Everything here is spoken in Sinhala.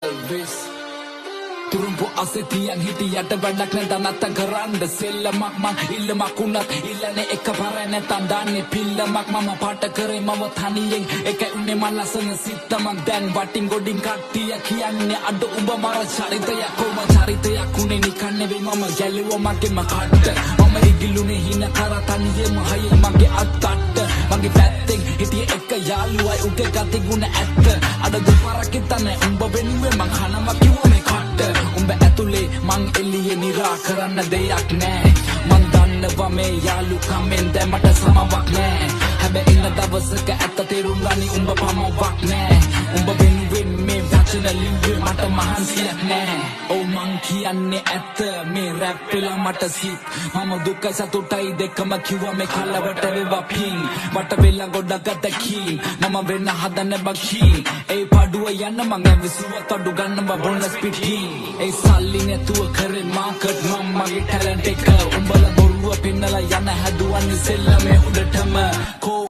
Elvis Turumpu asetiyan hitiyata වැඩක් නැතනත්ත කරන්න සෙල්ලමක් මං ඉල්ලමක් උනත් ඉල්ලනේ එකපාර නැතන් දාන්නේ පිල්ලමක් මම පාට කරේ මම තනියෙන් එක උන්නේ මං ලස්සන සිත්තමක් දැන් වටින් ගොඩින් කට්ටිය කියන්නේ අඩ උඹ මර චරිතයක් කොම චරිතයක් උනේ නිකන් නෙවෙයි මම ගැලුවා මගේම කට්ට මම ඉගිලුනේ හින කර තනියෙම හයේ මගේ අත්තට මගේ පැත්තෙන් හිටියේ එක යාළුවයි උගේ ගති ගුණ ඇත්ත අද දුපාරක් හිතන්නේ උඹ වෙනුවෙන් මං කනවා කිව්වා මේ කට්ට උඹ ඇතුලේ මං එළියේ නිරා කරන්න දෙයක් නෑ මං දන්නවා මේ යාළුකමෙන් දැන් මට සමවක් නෑ හැබැයි ඉන්න දවසක ඇත්ත තේරුම් ගනි උඹ පමවක් නෑ උඹ වෙනුවෙන් මේ වචන ලිව්වේ මට මහන්සියක් නෑ ඔව් මං කියන්නේ ඇත්ත මේ රැප් වෙලා මට සිත් මම දුකයි සතුටයි දෙකම කිව්වා මේ කලවට වේවා පින් වට වෙලා ගොඩක් අතකින් මම වෙන්න හදන බකී ඒ පාඩුව යන්න මං ඇවිසුවත් අඩු ගන්න බොනස් පිටින් ඒ සල්ලි නැතුව කරේ මාකට් මම මගේ ටැලන්ට් එක උඹලා බොරුව පින්නලා යන හැදුවන්නේ සෙල්ලමේ උඩටම